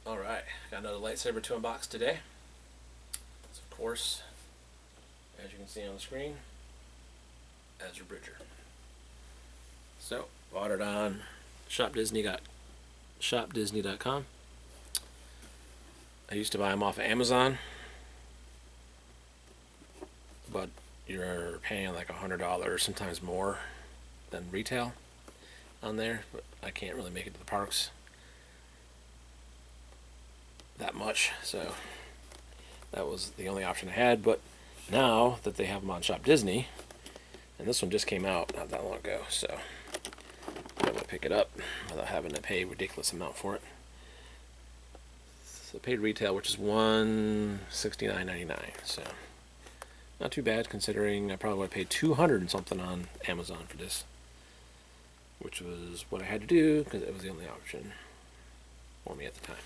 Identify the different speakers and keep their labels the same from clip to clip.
Speaker 1: Alright, got another lightsaber to unbox today. It's, of course, as you can see on the screen, Ezra Bridger. So, bought it on shopdisney.com. I used to buy them off of Amazon, but you're paying like $100, sometimes more than retail on there. But I can't really make it to the parks that much, so that was the only option I had. But now that they have them on Shop Disney, and this one just came out not that long ago, so I'm able to pick it up without having to pay a ridiculous amount for it. So paid retail, which is $169.99, so not too bad considering I probably would have paid $200 and something on Amazon for this, which was what I had to do because it was the only option for me at the time.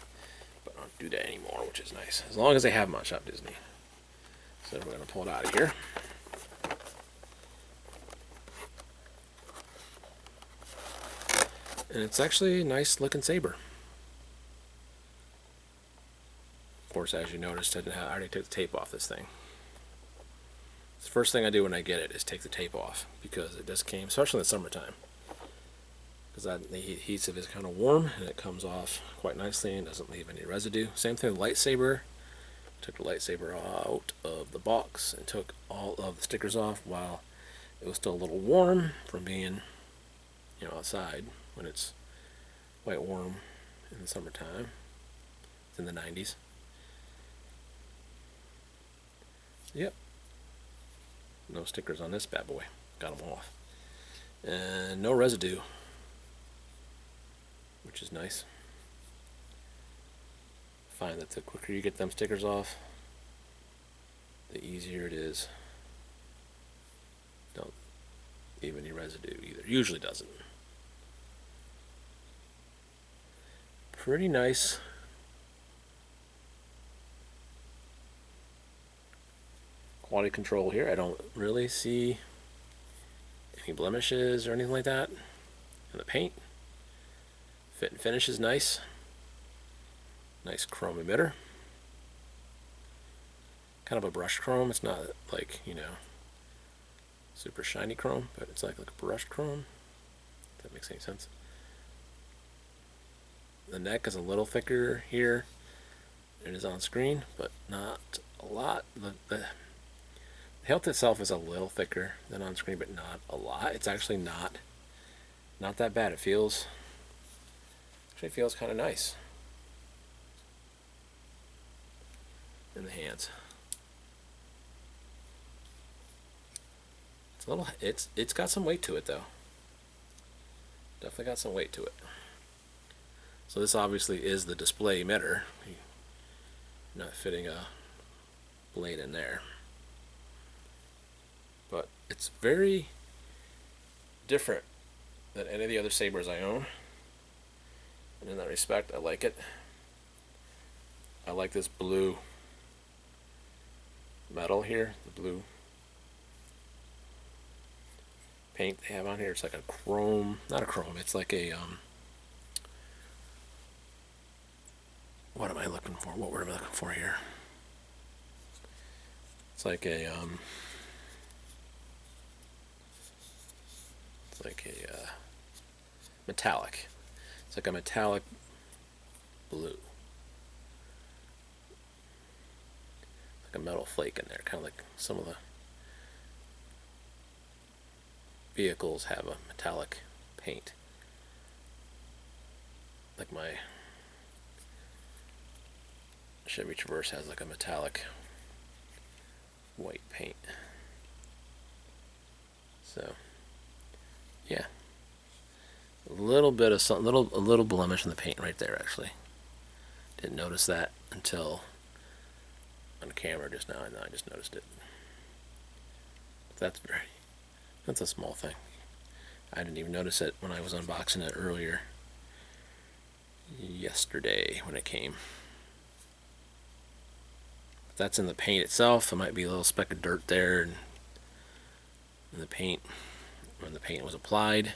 Speaker 1: But I don't do that anymore, which is nice, as long as they have them on Shop Disney. So we're going to pull it out of here. And it's actually a nice looking saber. Of course, as you noticed, I already took the tape off this thing. It's the first thing I do when I get it is take the tape off, because it just came, especially in the summertime, because the adhesive is kind of warm and it comes off quite nicely and doesn't leave any residue. Same thing with lightsaber. Took the lightsaber out of the box and took all of the stickers off while it was still a little warm from being, outside when it's quite warm in the summertime. It's in the 90s. Yep. No stickers on this bad boy. Got them off. And no residue, which is nice. Find that the quicker you get them stickers off, the easier it is. Don't leave any residue either. Usually doesn't. Pretty nice. Quality control here. I don't really see any blemishes or anything like that in the paint. Fit and finish is nice. Nice chrome emitter. Kind of a brushed chrome. It's not like, super shiny chrome, but it's like a brushed chrome. If that makes any sense. The neck is a little thicker here. It is on screen, but not a lot. The hilt itself is a little thicker than on screen, but not a lot. It's actually not that bad. It feels kind of nice in the hands. It's got some weight to it though. Definitely got some weight to it. So this obviously is the display emitter. You're not fitting a blade in there. But it's very different than any of the other sabers I own. And in that respect, I like it. I like this blue metal here, the blue paint they have on here. It's like a chrome, not a chrome, it's like a, what am I looking for? What word am I looking for here? It's like a, metallic. It's like a metallic blue. Like a metal flake in there, kind of like some of the vehicles have a metallic paint. Like my Chevy Traverse has like a metallic white paint. So, yeah. A little bit of something, a little blemish in the paint right there actually. Didn't notice that until on the camera just now, and I just noticed it. But that's a small thing. I didn't even notice it when I was unboxing it earlier yesterday when it came. But that's in the paint itself. There might be a little speck of dirt there in the paint when the paint was applied.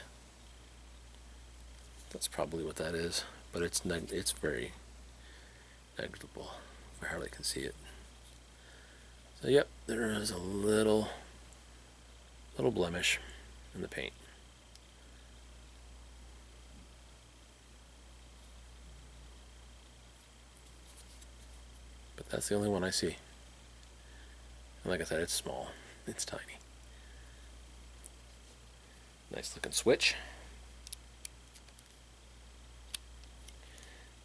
Speaker 1: That's probably what that is. But it's very negligible. I hardly can see it. So yep, there is a little blemish in the paint. But that's the only one I see. And like I said, it's small. It's tiny. Nice looking switch.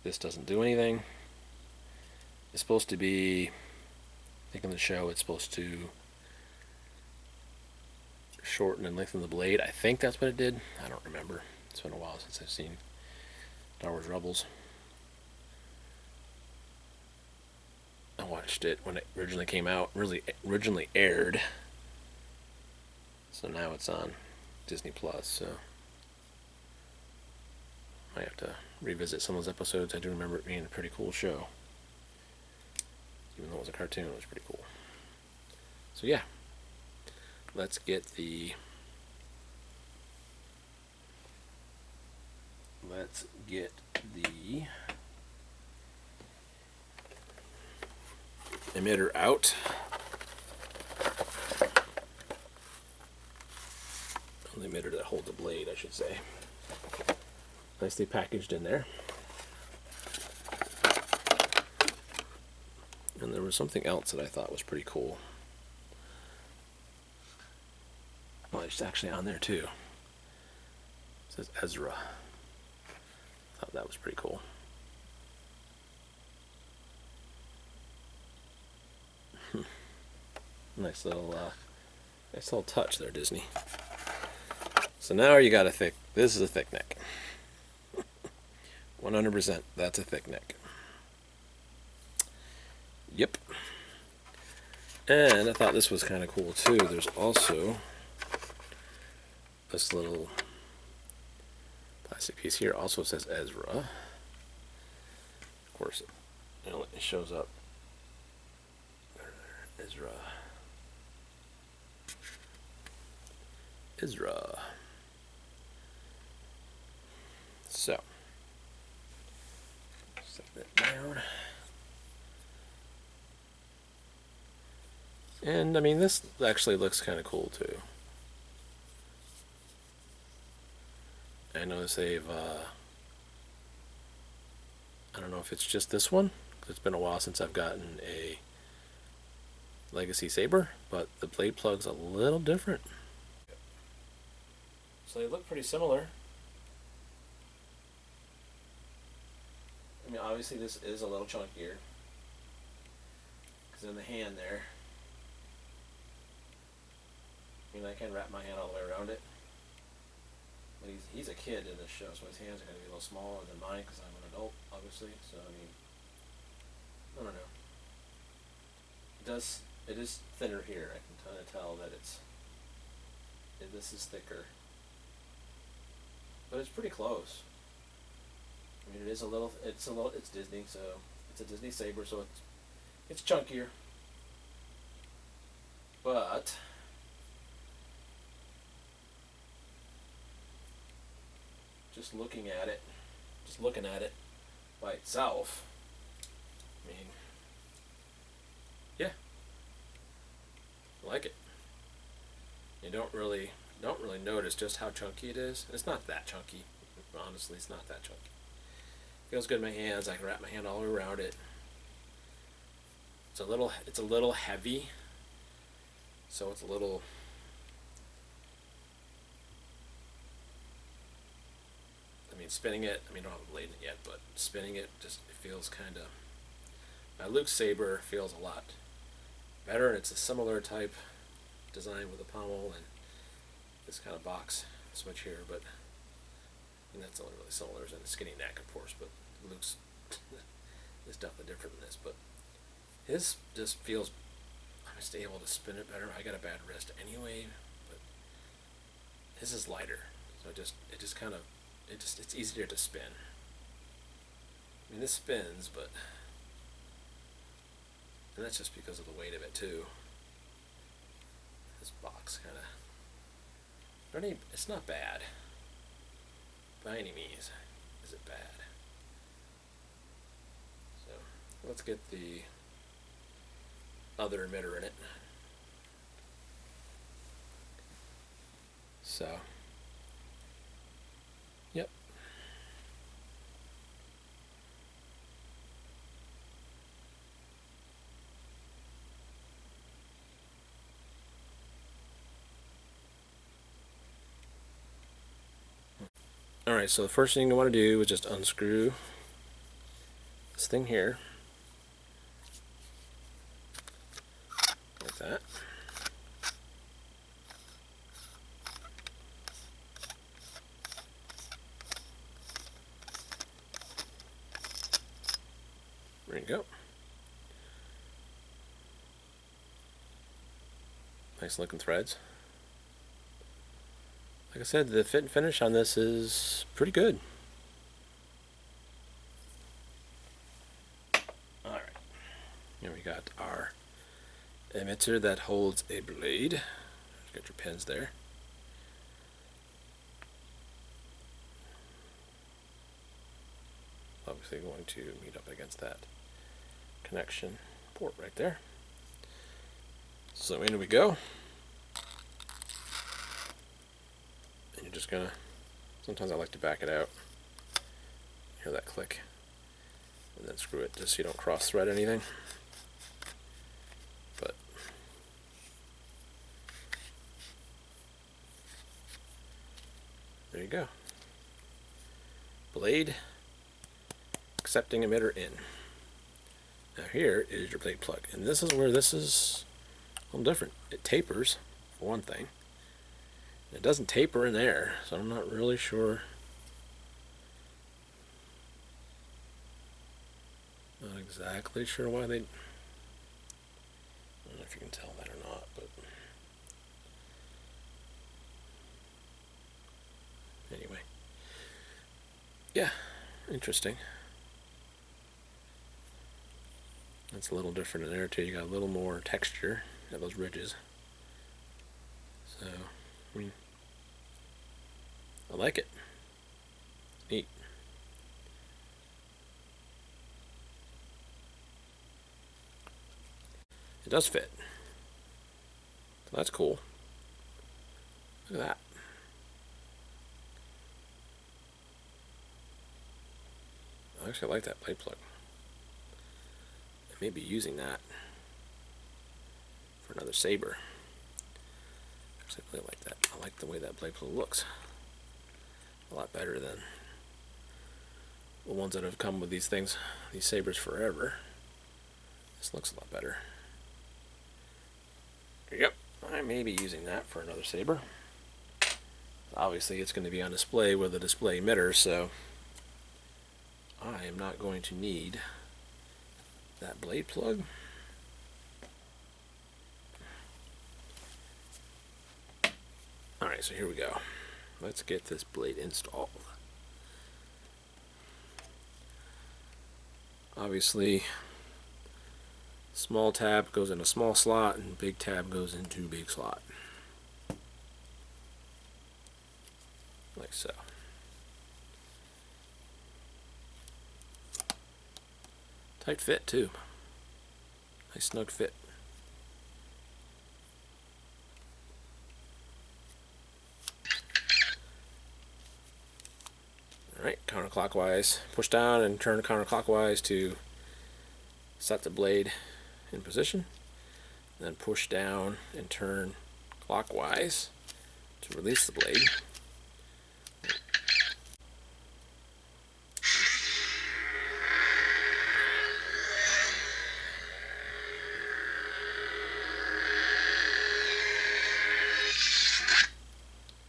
Speaker 1: This doesn't do anything. It's supposed to be, I think in the show, it's supposed to shorten and lengthen the blade. I think that's what it did. I don't remember. It's been a while since I've seen Star Wars Rebels. I watched it when it originally came out, originally aired. So now it's on Disney Plus, so I have to revisit some of those episodes. I do remember it being a pretty cool show. Even though it was a cartoon, it was pretty cool. So yeah, let's get the emitter out. The emitter that holds the blade, I should say. Nicely packaged in there. And there was something else that I thought was pretty cool. Well, it's actually on there too. It says Ezra. Thought that was pretty cool. Nice little touch there, Disney. So now you got this is a thick neck. 100%, that's a thick neck. Yep. And I thought this was kind of cool too. There's also this little plastic piece here. Also says Ezra. Of course, it shows up. Ezra. So, set that down. And I mean, this actually looks kind of cool too. I notice they've, I don't know if it's just this one, because it's been a while since I've gotten a Legacy saber, but the blade plug's a little different. So they look pretty similar. I mean, obviously this is a little chunkier, because in the hand there, I mean, I can wrap my hand all the way around it. But he's a kid in this show, so his hands are going to be a little smaller than mine because I'm an adult, obviously. So, I mean, I don't know. It is thinner here. I can kind of tell that this is thicker. But it's pretty close. I mean, it's Disney, so it's a Disney saber, so it's chunkier. But just looking at it by itself, I mean, yeah, I like it. You don't really notice just how chunky it is. It's not that chunky. Honestly, it's not that chunky. Feels good in my hands. I can wrap my hand all around it. It's a little heavy, so it's a little. I mean, spinning it. I mean, I don't have a blade in it yet, but spinning it it feels kind of. My Luke saber feels a lot better, and it's a similar type design with a pommel and this kind of box switch here, but and that's only really similar in the skinny neck, of course. But Luke's is definitely different than this, but his just feels. I'm just able to spin it better. I got a bad wrist anyway, but his is lighter, so it's easier to spin. I mean, this spins, but and that's just because of the weight of it too. This box kind of. It's not bad. By any means, is it bad? So, let's get the other emitter in it. So, yep. Alright, so the first thing you want to do is just unscrew this thing here. Like that. There you go. Nice looking threads. Like I said, the fit and finish on this is pretty good. Alright. Here we got our emitter that holds a blade. Got your pins there. Obviously going to meet up against that connection port right there. So in we go. And you're just gonna, sometimes I like to back it out. Hear that click. And then screw it just so you don't cross thread anything. But there you go. Blade accepting emitter in. Now here is your blade plug, and this is where this is a little different. It tapers, for one thing. It doesn't taper in there, so I'm not really sure. Not exactly sure why they. I don't know if you can tell that or not, but anyway. Yeah, interesting. That's a little different in there too. You got a little more texture at those ridges. So, I mean, I like it. Neat. It does fit. So that's cool. Look at that. I actually like that blade plug. I may be using that for another saber. Actually, I really like that. I like the way that blade plug looks. A lot better than the ones that have come with these things, these sabers forever. This looks a lot better. Yep, I may be using that for another saber. Obviously, it's going to be on display with a display emitter, so I am not going to need that blade plug. Alright, so here we go. Let's get this blade installed. Obviously, small tab goes in a small slot and big tab goes into big slot. Like so. Tight fit too. Nice snug fit. Alright, counterclockwise. Push down and turn counterclockwise to set the blade in position. Then push down and turn clockwise to release the blade.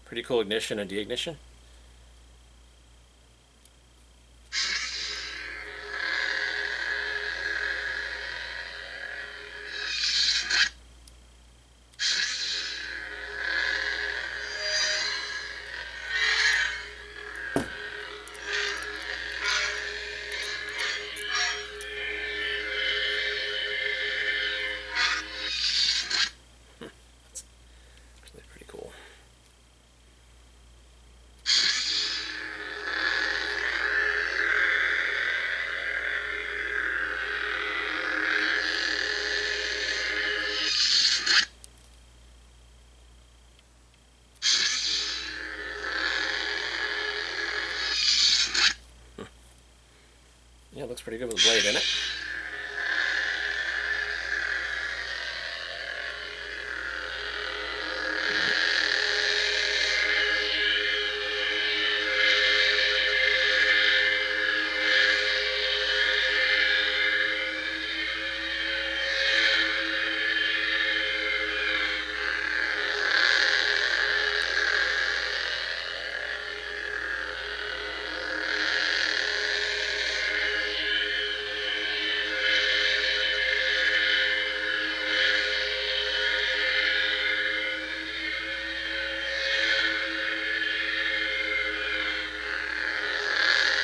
Speaker 1: Pretty cool ignition and deignition. pretty good with the blade in it.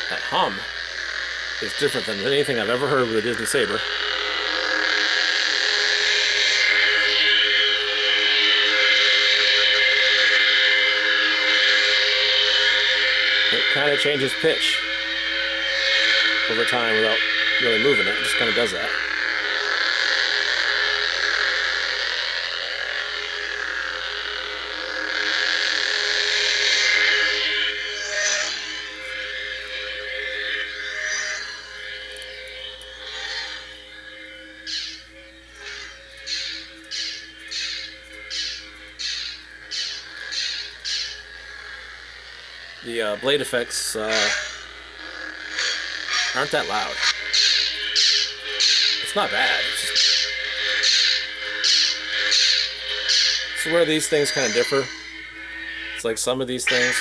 Speaker 1: That hum is different than anything I've ever heard with a Disney saber. It kind of changes pitch over time without really moving it. It just kind of does that. The blade effects aren't that loud. It's not bad. It's where these things kind of differ. It's like some of these things,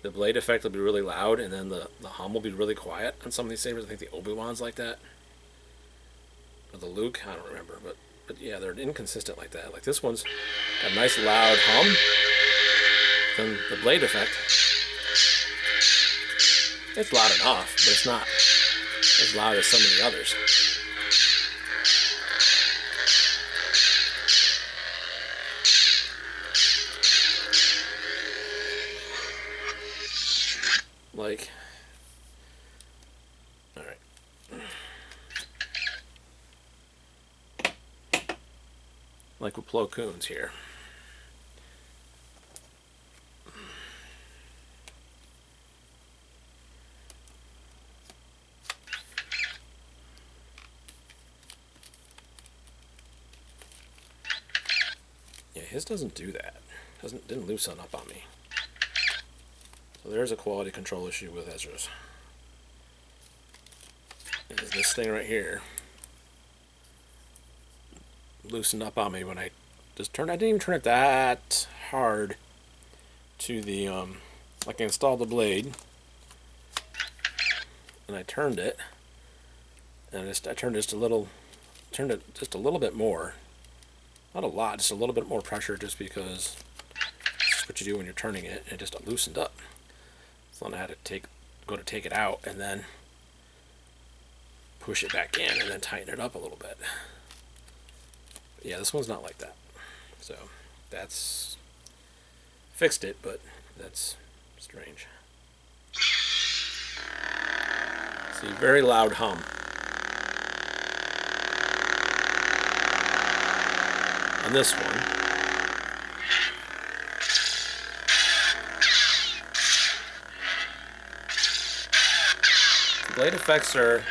Speaker 1: the blade effect will be really loud, and then the hum will be really quiet on some of these sabers. I think the Obi-Wan's like that. Or the Luke, I don't remember. But yeah, they're inconsistent like that. Like this one's got a nice loud hum. Then the blade effect, it's loud enough, but it's not as loud as some of the others. Like, all right. Like with Plo Koon's here. Yeah, his doesn't do that. Didn't loosen up on me. So there's a quality control issue with Ezra's. Is this thing right here loosened up on me when I just turned. I didn't even turn it that hard to the like I installed the blade and I turned it, and I turned it just a little, bit more. Not a lot, just a little bit more pressure, just because that's what you do when you're turning it, and it just loosened up. So then I had to go to take it out and then push it back in and then tighten it up a little bit. But yeah, this one's not like that. So that's fixed it, but that's strange. See, very loud hum. On this one. The blade effects are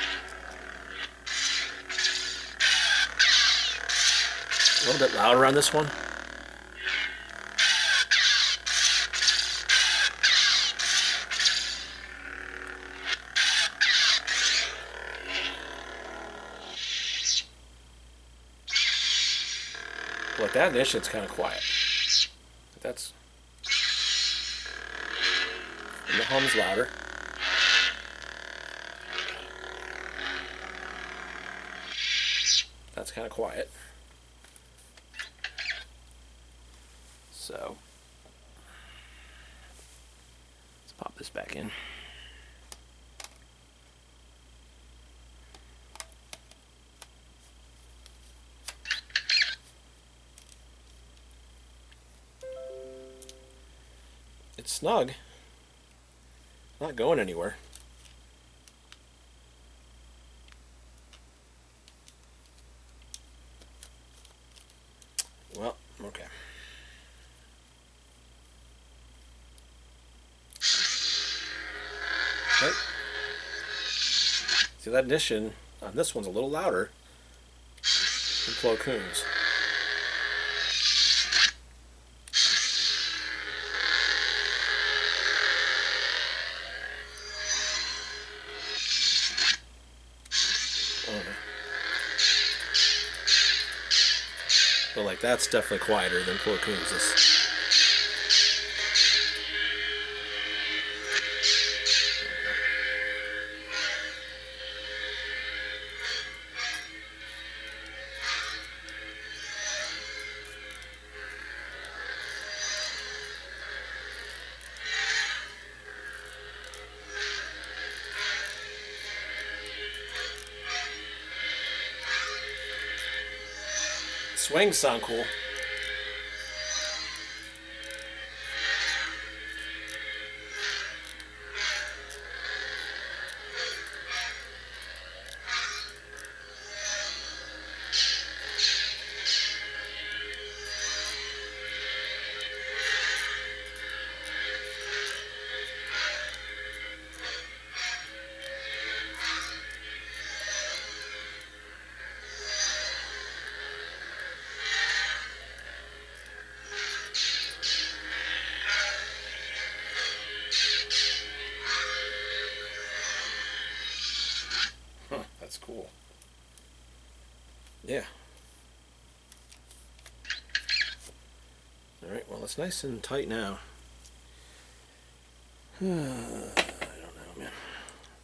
Speaker 1: a little bit louder on this one. But that initially it's kind of quiet. But that's, and the hum's louder. That's kind of quiet. So let's pop this back in. It's snug. Not going anywhere. Well, okay. Okay. See, that ignition on this one's a little louder than Plo Koon's. But like that's definitely quieter than Plo Koon's. This. Swings sound cool. That's cool. Yeah. Alright, well it's nice and tight now. I don't know, man.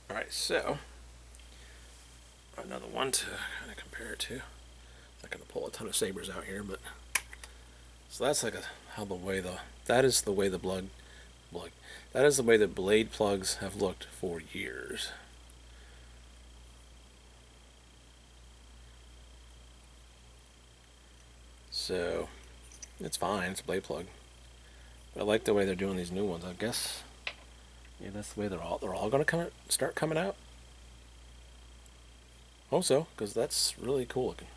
Speaker 1: Alright, so another one to kind of compare it to. I'm not going to pull a ton of sabers out here, but so that's like that is the way the blade plugs have looked for years. So it's fine, it's a blade plug. But I like the way they're doing these new ones. I guess yeah, that's the way they're all gonna start coming out. Hope so, because that's really cool looking.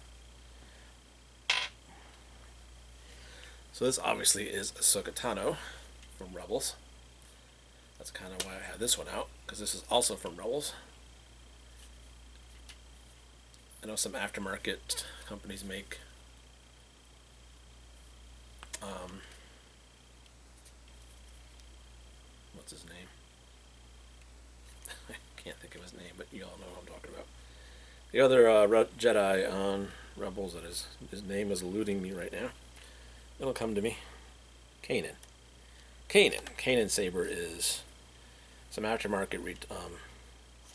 Speaker 1: So this obviously is Ahsoka Tano from Rebels. That's kind of why I had this one out, because this is also from Rebels. I know some aftermarket companies make what's his name? I can't think of his name, but you all know what I'm talking about. The other Jedi on Rebels, that is, his name is eluding me right now. It'll come to me. Kanan saber is some aftermarket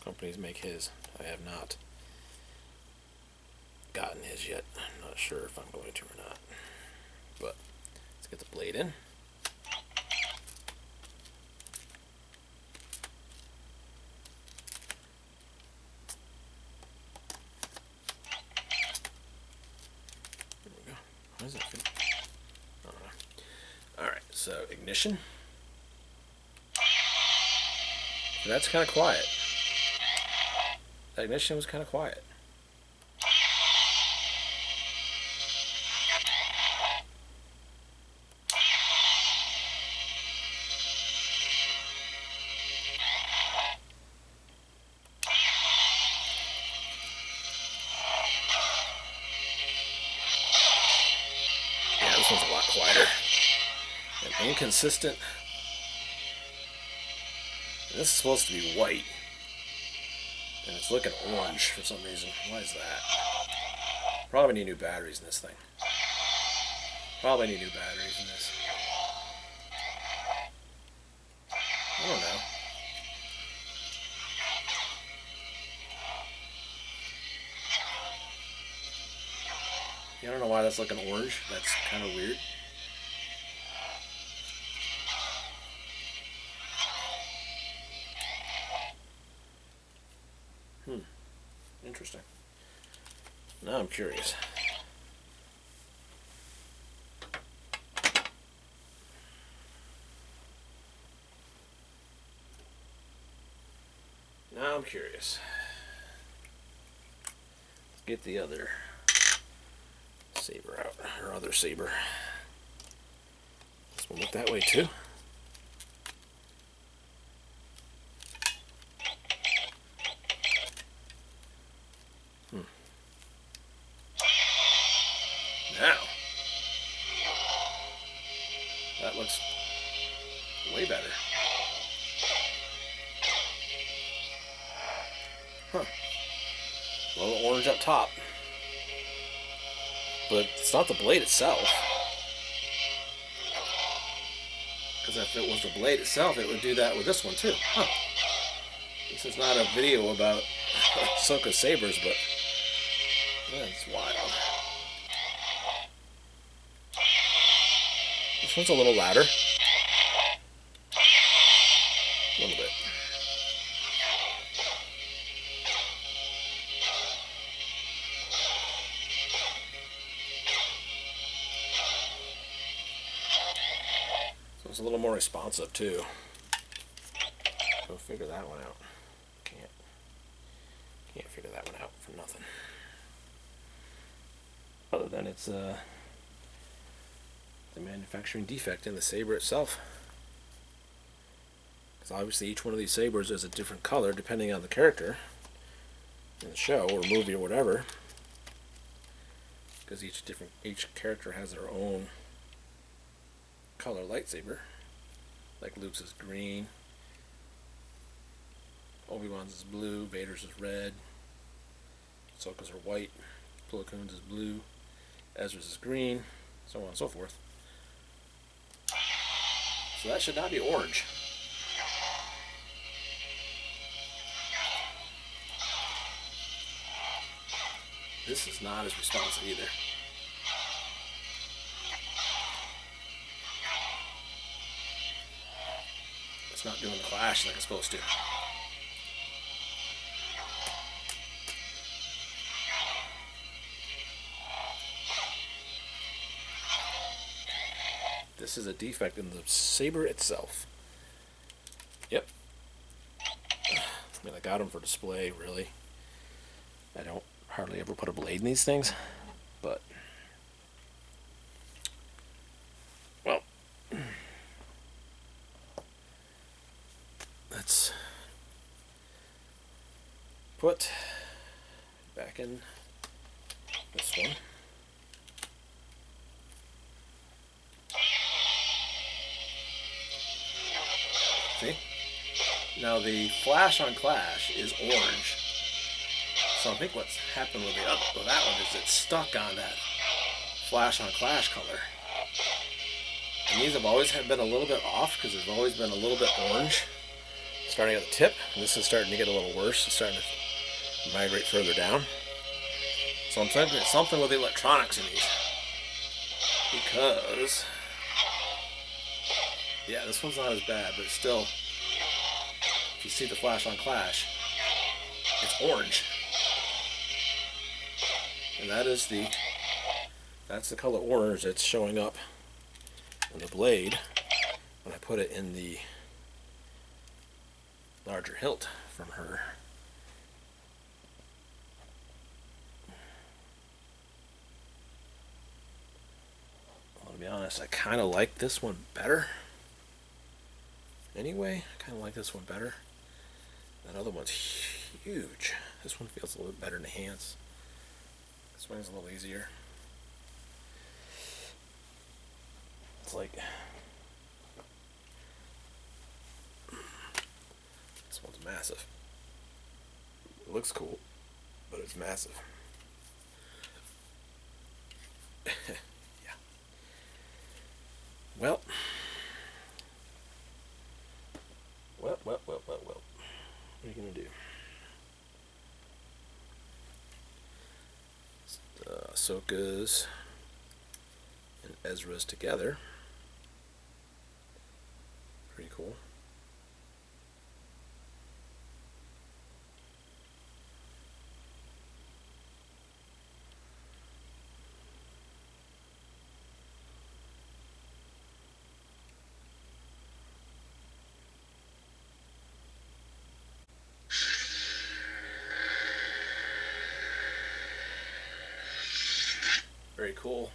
Speaker 1: companies make his. I have not gotten his yet. I'm not sure if I'm going to or not. But let's get the blade in. There we go. How does that feel? I don't know. Alright, so ignition. So that's kind of quiet. That ignition was kind of quiet. Yeah, this one's a lot quieter. And inconsistent. And this is supposed to be white. And it's looking orange for some reason. Why is that? Probably need new batteries in this thing. Probably need new batteries in this. I don't know. Yeah, I don't know why that's looking orange. That's kind of weird. Interesting. Now I'm curious. Now I'm curious. Let's get the other saber out, or other saber. This one look that way too. Now, that looks way better. Huh. A little orange up top. But it's not the blade itself. Because if it was the blade itself, it would do that with this one too. Huh. This is not a video about Ahsoka's sabers, but that's wild. This one's a little louder. A little bit. So it's a little more responsive too. So figure that one out. Can't figure that one out for nothing. Other than it's the manufacturing defect in the saber itself. Because obviously each one of these sabers is a different color depending on the character in the show or movie or whatever. Because each character has their own color lightsaber. Like Luke's is green, Obi-Wan's is blue, Vader's is red, Ahsoka's are white, Plo Koon's is blue, Ezra's is green, so on and so forth. So that should not be orange. This is not as responsive either. It's not doing the clash like it's supposed to. This is a defect in the saber itself. Yep. I mean, I got them for display, really. I don't hardly ever put a blade in these things, but well, let's put back in this one. See? Now the flash on Clash is orange. So I think what's happened with that one is it's stuck on that flash on Clash color. And these have always been a little bit off because they've always been a little bit orange. Starting at the tip, and this is starting to get a little worse. It's starting to migrate further down. So I'm thinking it's something with the electronics in these. Because yeah, this one's not as bad, but still, if you see the flash on Clash, it's orange. And that's the color orange that's showing up on the blade when I put it in the larger hilt from her. Well, to be honest, I kind of like this one better. Anyway, I kind of like this one better. That other one's huge. This one feels a little bit better in the hands. This one's a little easier. It's like this one's massive. It looks cool, but it's massive. Yeah. Well. What are you gonna do? Ahsoka's and Ezra's together. Pretty cool. Very cool.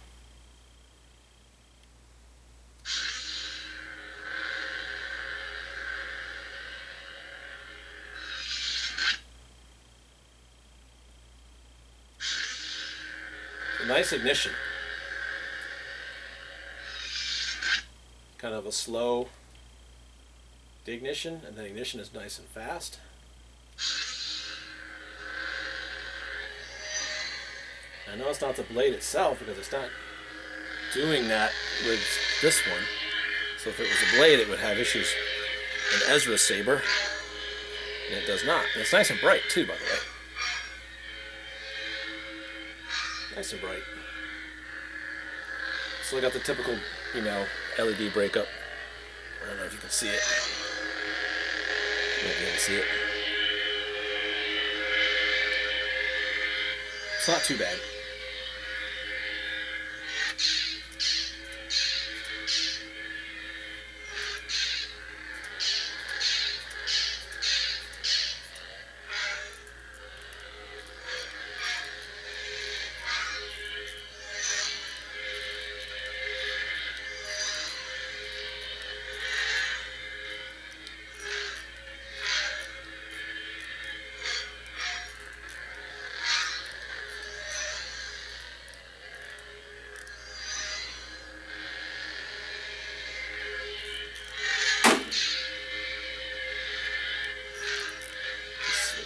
Speaker 1: nice ignition. Kind of a slow ignition, and the ignition is nice and fast. I know it's not the blade itself because it's not doing that with this one. So if it was a blade, it would have issues in Ezra's saber, and it does not. And it's nice and bright too, by the way. Nice and bright. So I got the typical, LED breakup. I don't know if you can see it. Maybe you can see it. It's not too bad.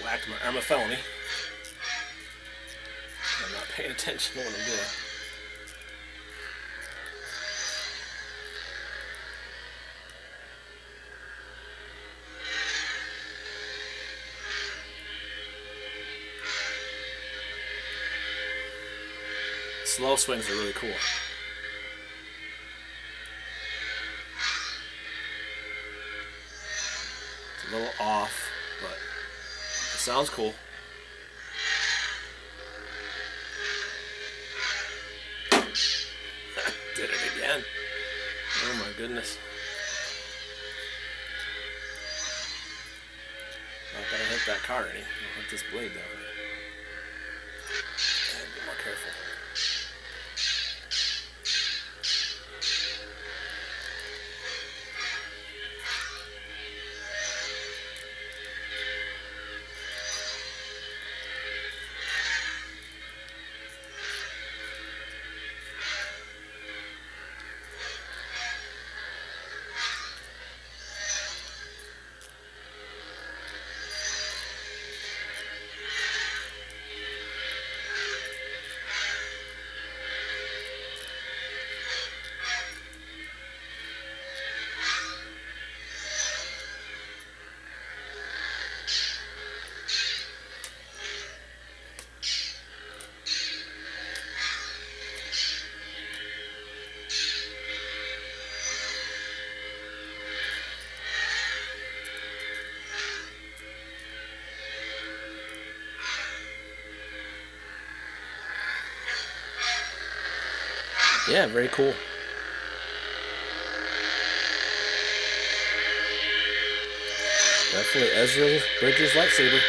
Speaker 1: Whacked my arm a felony. I'm not paying attention to what I'm doing. Slow swings are really cool. It's a little off, but it sounds cool. Did it again. Oh my goodness. Not gonna hit that car any. I'll hit this blade down there. And be more careful. Yeah, very cool. Definitely Ezra Bridger's lightsaber.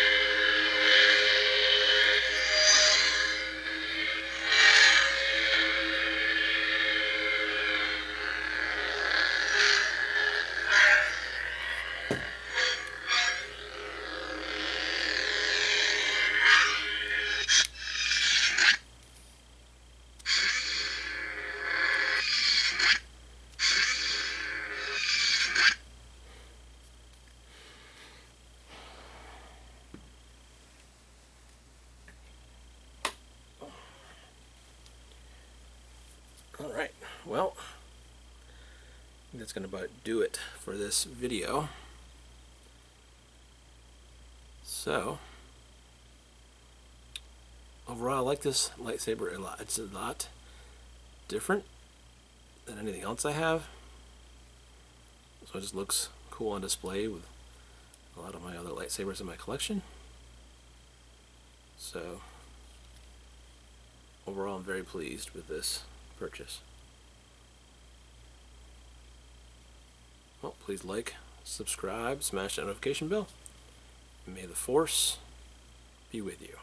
Speaker 1: Alright, well, I think that's going to about do it for this video. So, overall I like this lightsaber a lot. It's a lot different than anything else I have. So it just looks cool on display with a lot of my other lightsabers in my collection. So, overall I'm very pleased with this purchase. Well, please like, subscribe, smash that notification bell. May the Force be with you.